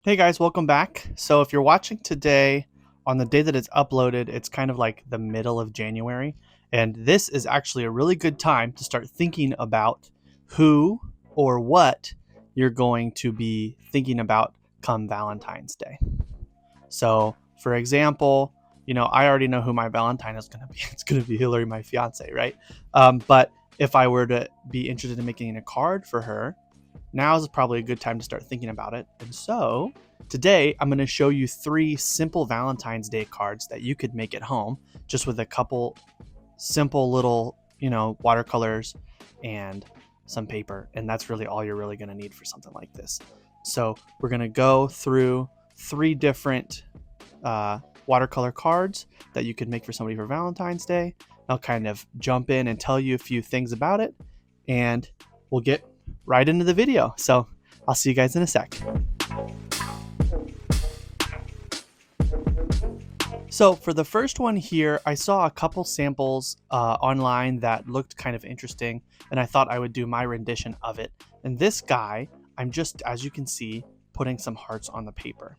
Hey guys, welcome back. So if you're watching today on the day that it's uploaded, it's kind of like the middle of January. And this is actually a really good time to start thinking about who or what you're going to be thinking about come Valentine's Day. So for example, I already know who my Valentine is going to be. It's going to be Hilary, my fiance, right? But if I were to be interested in making a card for her, now is probably a good time to start thinking about it. And so today I'm going to show you 3 simple Valentine's Day cards that you could make at home just with a couple simple little, watercolors and some paper. And that's really all you're really going to need for something like this. So we're going to go through 3 different watercolor cards that you could make for somebody for Valentine's Day. I'll kind of jump in and tell you a few things about it, and we'll get right into the video. So I'll see you guys in a sec. So for the first one here, I saw a couple samples online that looked kind of interesting, and I thought I would do my rendition of it. And this guy, I'm just, as you can see, putting some hearts on the paper.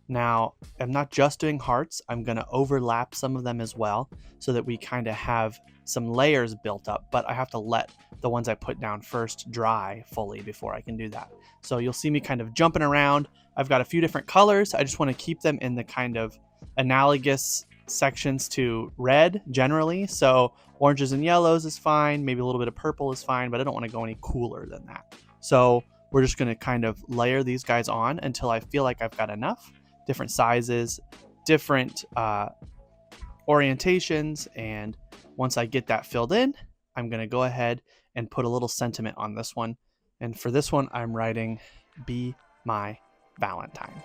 Now, I'm not just doing hearts, I'm going to overlap some of them as well so that we kind of have some layers built up, but I have to let the ones I put down first dry fully before I can do that. So you'll see me kind of jumping around. I've got a few different colors. I just want to keep them in the kind of analogous sections to red generally. So oranges and yellows is fine. Maybe a little bit of purple is fine, but I don't want to go any cooler than that. So we're just going to kind of layer these guys on until I feel like I've got enough. Different sizes, different orientations, and once I get that filled in, I'm going to go ahead and put a little sentiment on this one. And for this one, I'm writing, "Be my Valentine."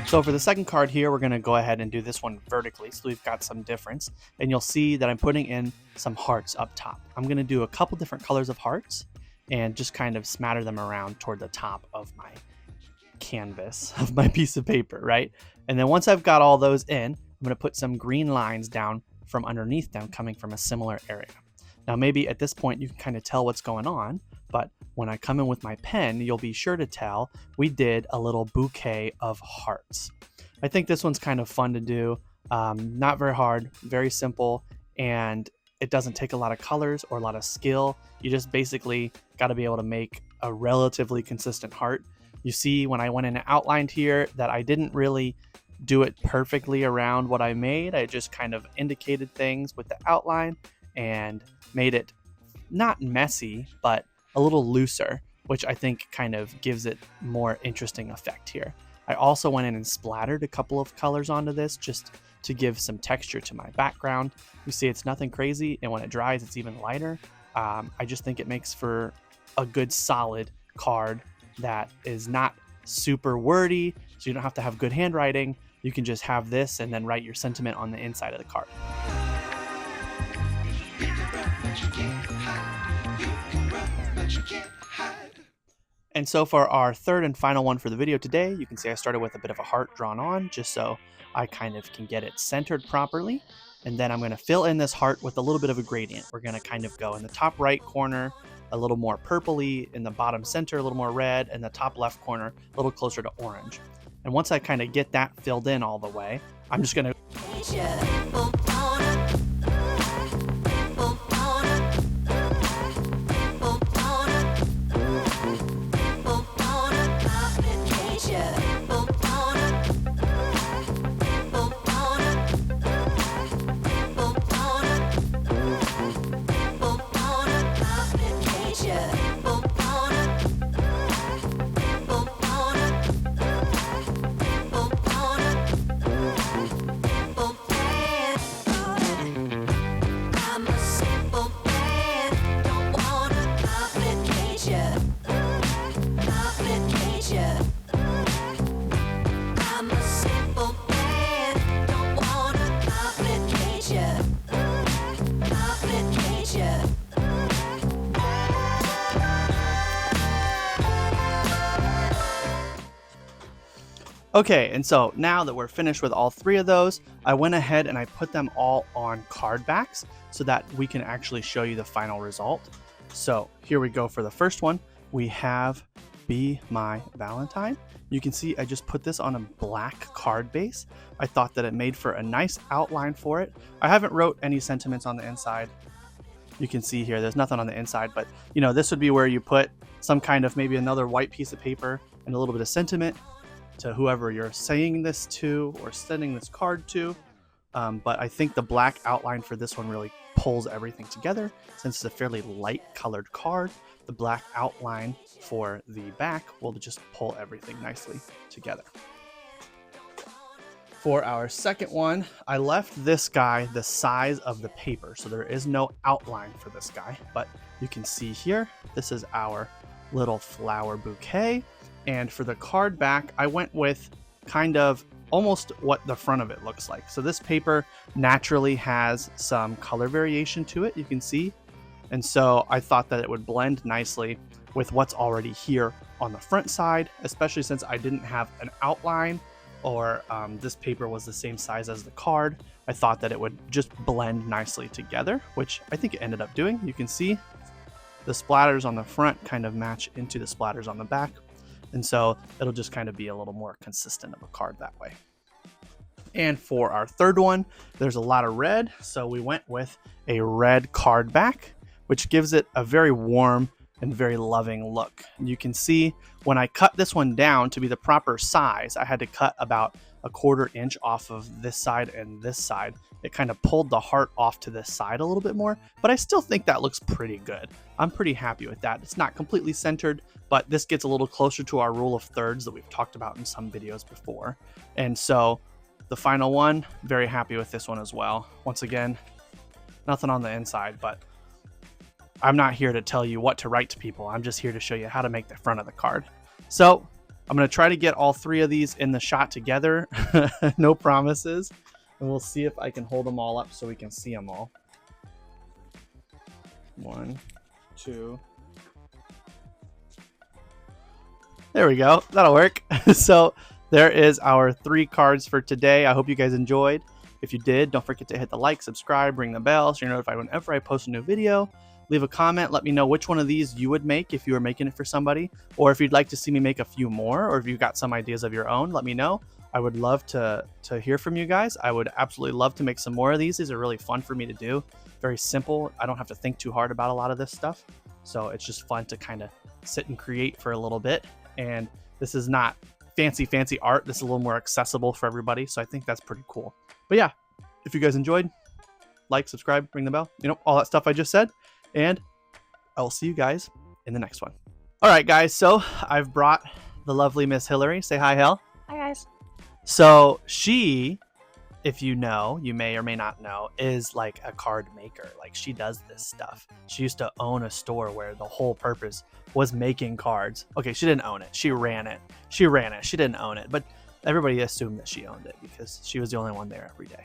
So for the second card here, we're going to go ahead and do this one vertically, so we've got some difference. And you'll see that I'm putting in some hearts up top. I'm going to do a couple different colors of hearts and just kind of smatter them around toward the top of my canvas, of my piece of paper, right? And then once I've got all those in, I'm going to put some green lines down from underneath them coming from a similar area. Now maybe at this point you can kind of tell what's going on, but when I come in with my pen, you'll be sure to tell we did a little bouquet of hearts. I think this one's kind of fun to do, not very hard, very simple, and it doesn't take a lot of colors or a lot of skill. You just basically got to be able to make a relatively consistent heart. You see when I went in and outlined here that I didn't really do it perfectly around what I made. I just kind of indicated things with the outline and made it not messy, but a little looser, which I think kind of gives it more interesting effect here. I also went in and splattered a couple of colors onto this just to give some texture to my background. You see it's nothing crazy, and when it dries it's even lighter. I just think it makes for a good solid card that is not super wordy, so you don't have to have good handwriting. You can just have this and then write your sentiment on the inside of the card. And so for our third and final one for the video today, you can see I started with a bit of a heart drawn on just so I kind of can get it centered properly. And then I'm going to fill in this heart with a little bit of a gradient. We're going to kind of go in the top right corner a little more purpley, in the bottom center a little more red, and the top left corner a little closer to orange. And once I kind of get that filled in all the way, I'm just going to Okay, and so now that we're finished with all 3 of those, I went ahead and I put them all on card backs so that we can actually show you the final result. So here we go for the first one. We have Be My Valentine. You can see I just put this on a black card base. I thought that it made for a nice outline for it. I haven't wrote any sentiments on the inside. You can see here, there's nothing on the inside, but you know, this would be where you put some kind of maybe another white piece of paper and a little bit of sentiment to whoever you're saying this to or sending this card to. But I think the black outline for this one really pulls everything together. Since it's a fairly light colored card, the black outline for the back will just pull everything nicely together. For our second one, I left this guy the size of the paper, so there is no outline for this guy, but you can see here, this is our little flower bouquet. And for the card back, I went with kind of almost what the front of it looks like. So this paper naturally has some color variation to it, you can see. And so I thought that it would blend nicely with what's already here on the front side, especially since I didn't have an outline or this paper was the same size as the card. I thought that it would just blend nicely together, which I think it ended up doing. You can see the splatters on the front kind of match into the splatters on the back. And so it'll just kind of be a little more consistent of a card that way. And for our third one, there's a lot of red. So we went with a red card back, which gives it a very warm and very loving look. And you can see when I cut this one down to be the proper size, I had to cut about a 1/4 inch off of this side and this side. It kind of pulled the heart off to this side a little bit more, but I still think that looks pretty good. I'm pretty happy with that. It's not completely centered, but this gets a little closer to our rule of thirds that we've talked about in some videos before. And so the final one, very happy with this one as well. Once again, nothing on the inside, but I'm not here to tell you what to write to people. I'm just here to show you how to make the front of the card. So I'm going to try to get all 3 of these in the shot together. No promises. And we'll see if I can hold them all up so we can see them all. 1, 2. There we go. That'll work. So there is our 3 cards for today. I hope you guys enjoyed. If you did, don't forget to hit the like, subscribe, ring the bell so you're notified whenever I post a new video. Leave a comment. Let me know which one of these you would make if you were making it for somebody, or if you'd like to see me make a few more, or if you've got some ideas of your own, let me know. I would love to hear from you guys. I would absolutely love to make some more of these. These are really fun for me to do. Very simple. I don't have to think too hard about a lot of this stuff. So it's just fun to kind of sit and create for a little bit. And this is not fancy art. This is a little more accessible for everybody. So I think that's pretty cool. But yeah, if you guys enjoyed, like, subscribe, ring the bell, you know, all that stuff I just said. And I will see you guys in the next one. All right, guys. So I've brought the lovely Miss Hilary. Say hi, Hel. Hi, guys. So she, if you know, you may or may not know, is like a card maker. Like she does this stuff. She used to own a store where the whole purpose was making cards. Okay, she didn't own it. She ran it. She didn't own it. But everybody assumed that she owned it because she was the only one there every day.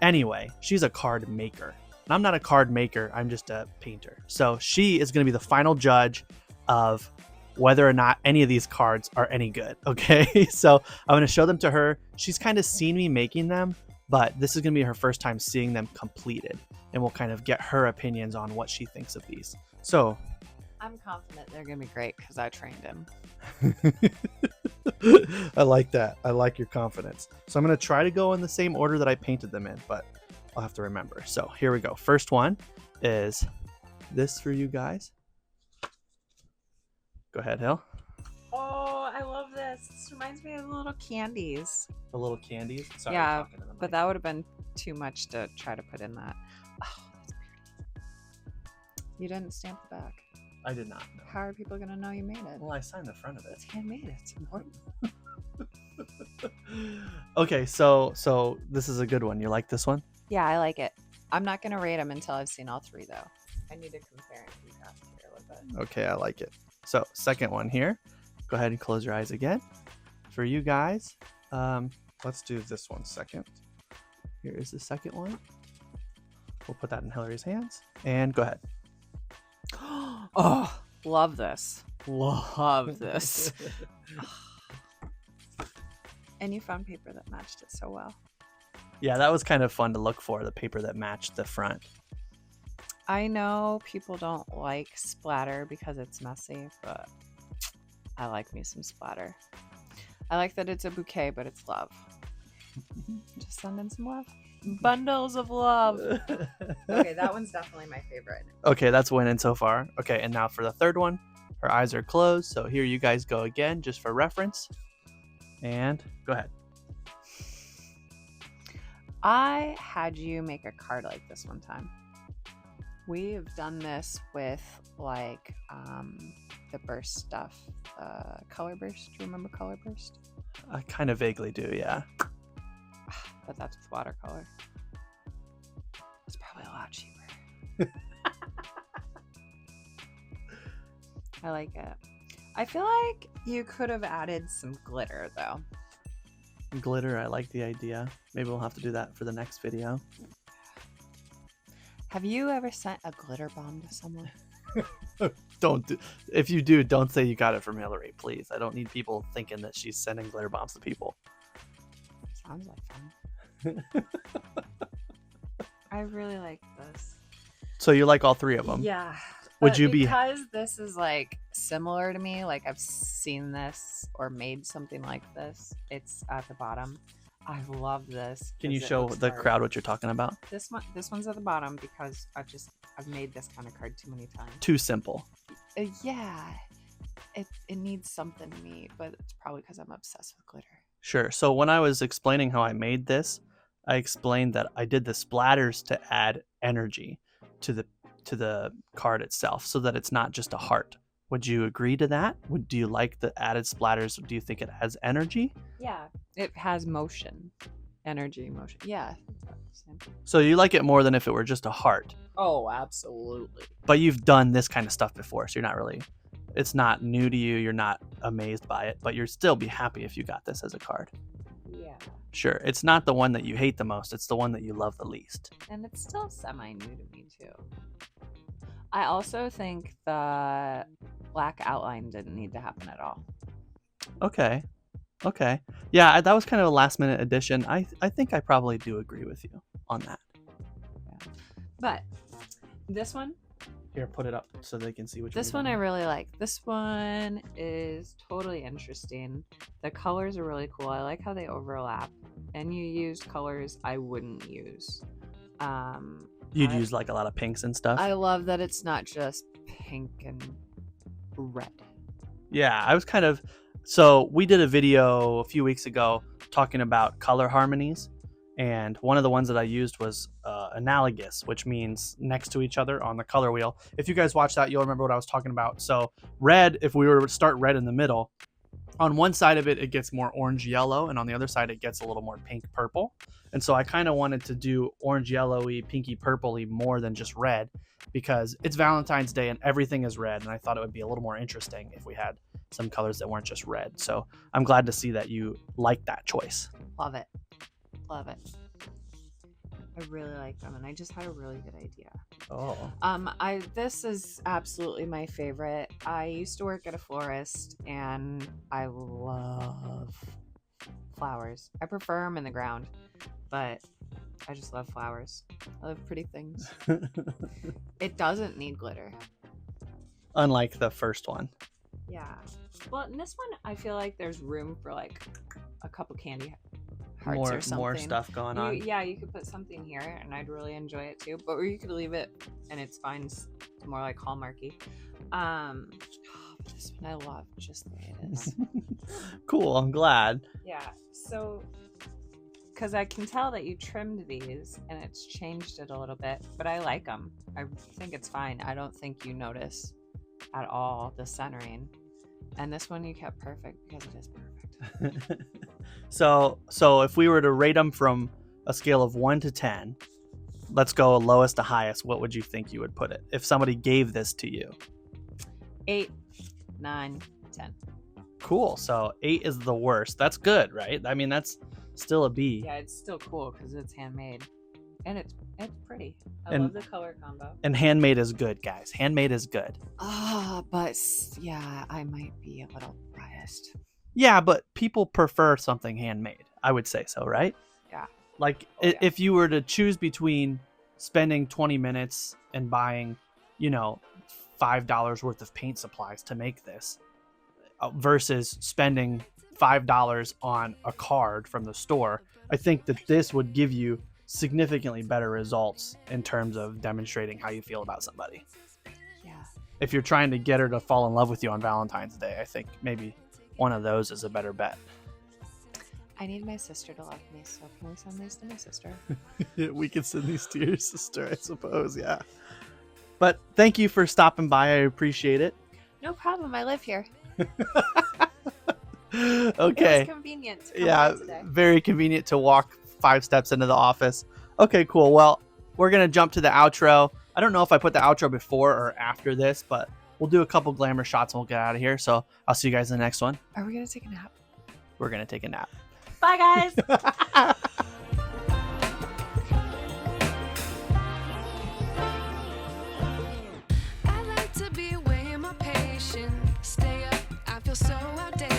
Anyway, she's a card maker. And I'm not a card maker. I'm just a painter. So she is going to be the final judge of whether or not any of these cards are any good. Okay, so I'm going to show them to her. She's kind of seen me making them, but this is going to be her first time seeing them completed. And we'll kind of get her opinions on what she thinks of these. So I'm confident they're going to be great because I trained him. I like that. I like your confidence. So I'm going to try to go in the same order that I painted them in, but I'll have to remember. So here we go. First one is this for you guys. Go ahead, Hil. Oh, I love this. This reminds me of the little candies. The little candies? Sorry, yeah, but that would have been too much to try to put in that. Oh, that's pretty. You didn't stamp the back. I did not. No. How are people going to know you made it? Well, I signed the front of it. It's handmade. It's important. Okay, so this is a good one. You like this one? Yeah, I like it. I'm not going to rate them until I've seen all 3, though. I need to compare and contrast here a little bit. Okay, I like it. So second one here. Go ahead and close your eyes again. For you guys, let's do this one second. Here is the second one. We'll put that in Hilary's hands. And go ahead. Oh, love this. Love this. And you found paper that matched it so well. Yeah, that was kind of fun to look for, the paper that matched the front. I know people don't like splatter because it's messy, but I like me some splatter. I like that it's a bouquet, but it's love. Just send in some love. Bundles of love. Okay, that one's definitely my favorite. Okay, that's winning so far. Okay, and now for the third one, her eyes are closed. So here you guys go again, just for reference. And go ahead. I had you make a card like this one time. We've done this with like the burst stuff. Color burst. Do you remember color burst? I kind of vaguely do, yeah. But that's with watercolor. It's probably a lot cheaper. I like it. I feel like you could have added some glitter though. Glitter, I like the idea. Maybe we'll have to do that for the next video. Have you ever sent a glitter bomb to someone? If you do, don't say you got it from Hilary, please. I don't need people thinking that she's sending glitter bombs to people. Sounds like fun. I really like this. So you like all three of them? Yeah. Would you be... Because this is like similar to me, like I've seen this or made something like this. It's at the bottom. I love this. Can you show the crowd what you're talking about? This one's at the bottom because I've made this kind of card too many times. Too simple. Yeah. It needs something neat, but it's probably because I'm obsessed with glitter. Sure. So when I was explaining how I made this, I explained that I did the splatters to add energy to the card itself, so that it's not just a heart. Would you agree to that? Do you like the added splatters? Do you think it has energy? Yeah, it has motion, energy, motion. Yeah. So you like it more than if it were just a heart? Oh, absolutely. But you've done this kind of stuff before, so you're not really... It's not new to you. You're not amazed by it, but you'd still be happy if you got this as a card. Yeah. Sure. It's not the one that you hate the most. It's the one that you love the least. And it's still semi-new to me, too. I also think the black outline didn't need to happen at all. Okay. Yeah, that was kind of a last-minute addition. I think I probably do agree with you on that. Yeah. But this one... Here, put it up so they can see which one. This one I really like. This one is totally interesting. The colors are really cool. I like how they overlap. And you used colors I wouldn't use. You'd use like a lot of pinks and stuff? I love that it's not just pink and red. Yeah, I was kind of... So we did a video a few weeks ago talking about color harmonies. And one of the ones that I used was analogous, which means next to each other on the color wheel. If you guys watch that, you'll remember what I was talking about. So red, if we were to start red in the middle, on one side of it, it gets more orange yellow, and on the other side, it gets a little more pink purple. And so I kind of wanted to do orange yellowy, pinky purpley more than just red, because it's Valentine's Day and everything is red. And I thought it would be a little more interesting if we had some colors that weren't just red. So I'm glad to see that you like that choice. Love it. Love it. I really like them, and I just had a really good idea. Oh. This is absolutely my favorite. I used to work at a florist, and I love flowers. I prefer them in the ground, but I just love flowers. I love pretty things. It doesn't need glitter. Unlike the first one. Yeah. Well, in this one, I feel like there's room for like a couple candy hearts or something. More stuff going on. Yeah, you could put something here, and I'd really enjoy it too. But or you could leave it, and it's fine. It's more like Hallmarky. This one I love just the way it is. Cool. I'm glad. Yeah. So, because I can tell that you trimmed these, and it's changed it a little bit, but I like them. I think it's fine. I don't think you notice at all the centering. And this one you kept perfect because it is perfect. So if we were to rate them from a scale of 1 to 10, let's go lowest to highest. What would you think you would put it if somebody gave this to you? 8, 9, 10. Cool. So 8 is the worst. That's good, right? I mean, that's still a B. Yeah, it's still cool because it's handmade, and it's pretty. I love the color combo. And handmade is good, guys. Handmade is good. But yeah, I might be a little biased. Yeah, but people prefer something handmade. I would say so, right? Yeah. Like Oh, yeah. if you were to choose between spending 20 minutes and buying, you know, $5 worth of paint supplies to make this versus spending $5 on a card from the store, I think that this would give you significantly better results in terms of demonstrating how you feel about somebody. Yeah. If you're trying to get her to fall in love with you on Valentine's Day, I think maybe one of those is a better bet. I need my sister to love me, so can we send these to my sister? We could send these to your sister, I suppose, yeah. But thank you for stopping by. I appreciate it. No problem. I live here. Okay. It was convenient to come Yeah, by today. very convenient to walk 5 steps into the office. Okay, cool. Well, we're going to jump to the outro. I don't know if I put the outro before or after this, but we'll do a couple glamour shots and we'll get out of here. So I'll see you guys in the next one. Are we going to take a nap? We're going to take a nap. Bye, guys. I like to be away in my patience. Stay up, I feel so outdated.